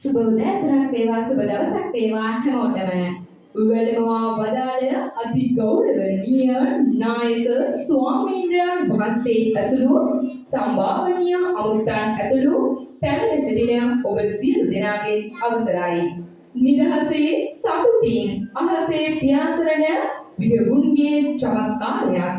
සුබ උදෑසනක් වේවා සුබ දවසක් වේවා හැමෝටම. වැඩමවා වදාළ අති ගෞරවනීය නායක ස්වාමීන් වහන්සේ ඇතුළු සම්භාවනීය අමුත්තන් ඇතුළු පැමිණ සිටින ඔබ සියලු දෙනාගේ අවසරයි. නිදහසේ සතුටින් අහසේ පියාසරණ විහගුන්ගේ චමත්කාරයක්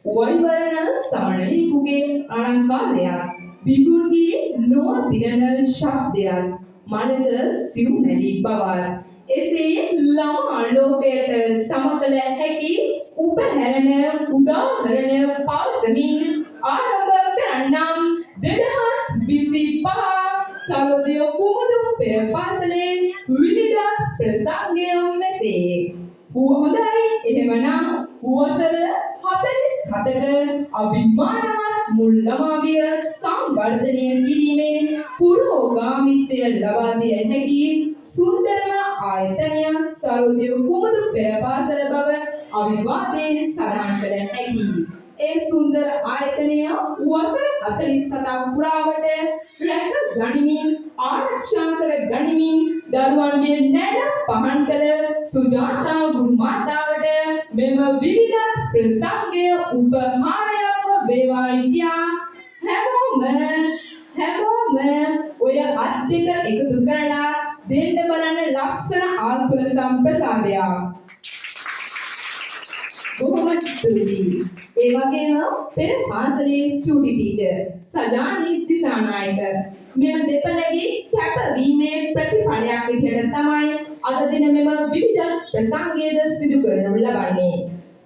වෛවරණ සමනලීකුගේ අලංකාරයක් විගුන්ගේ නොදිනන ශබ්දයක් මනද සිව්නැලි බවල් එසේ ළමා ලෝකයට සමකල හැකි උපහැරණ උදාහරණ පාසමින් ආරම්භ කරන්නම් 2025 සර්වෝදය කුමුදු පෙර පාසලේ විවිධ ප්‍රසංගය මෙසේ. හොඳයි එහෙමනම් වසර 47ක අභිමානවත් මුල් ළමාවිය සංවර්ධනය කිරීමේ පුරෝගාමීත්වය ලබා දිය හැකි සුන්දරම ආයතනය සර්වෝදය කුමුදු පෙර පාසල බව අවිවාදයෙන් සඳහන් කළ හැකියි. ඒ සුන්දර ආයතනය වසර 47ක් පුරාවට රැක ගනිමින් ආරක්ෂා කර ගනිමින් දරුවන්ගේ නැණ පහන් කළ සුජාතා ගුරු මාතාවට මෙම විවිධ ප්‍රසංගය උපහාරයක්ම වේවායි කියා හැමෝම ඔය අත් දෙක එකතු කරලා දෙන්න බලන්න ලස්සන ආත්ම සම්ප්‍රසාදයක්. බොහොම ස්තුතියි. ඒ වගේම පෙර පාසලේ චූටි ටීචර් සජානි දිසානායක මෙම දෙපළගේ කැපවීමේ ප්‍රතිඵලයක් විදිහට තමයි අද දින මෙම විවිධ ප්‍රසංගයද සිදු කරනු ලබන්නේ.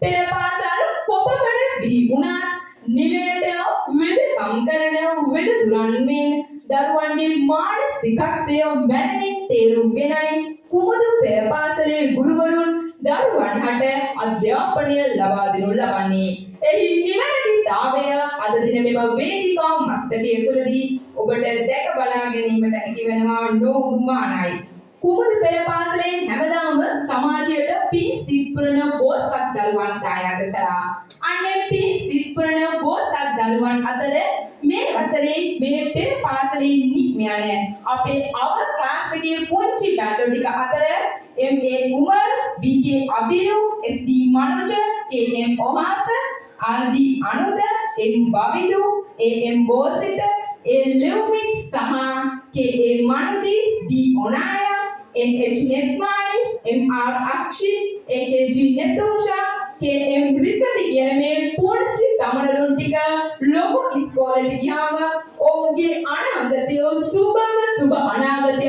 පෙර පාසල් කොපමණ බිහි වුණත් නිලයට වෙදකම් කරන වෙදදුරන් මෙන් දරුවන්ගේ මානසිකත්වය මැනවින් තේරුම් ගෙනයි කුමුදු පෙර පාසලේ ගුරුවරුන් දරුවන් හට අධ්‍යාපනය ලබා දෙනු ලබන්නේ. එහි නිවැරදිතාවය අද දින මෙම වේදිකා මස්තකය තුළදී ඔබට දැක බලා ගැනීමට හැකි වෙනවා නොඅනුමානයි. කුමුදු පෙර පාසලේ හැමදාම සමාජයට පින් සිත් පුරන බෝසත් දරුවන් ඡායාගත කළා. අන්නේ පින් සිත් පුරන බෝසත් දරුවන් අතර මේ වසරේ මේ පෙර පාසලේ නික්ම යන අපේ අව ක්ලාස් එකේ පුංචි බැටෝ ටික අතර MA කුමර්, BK අබිරු, SD Manoja, KM ඔමාස, RD අනුද, M බවිදු, AM බෝසිත, A ලෙව්මිත් සහ KA මනුදි, D ඔනාය, NH නෙත්මානි, MR අක්ෂි, AKG නෙතෝෂා, KM රිසදි කියන මේ පුංචි සමනලුන් ටික ලොකු ඉස්කෝලේට ගියාම ඔවුන්ගේ අනාගතය සුබම සුබ අනාගතය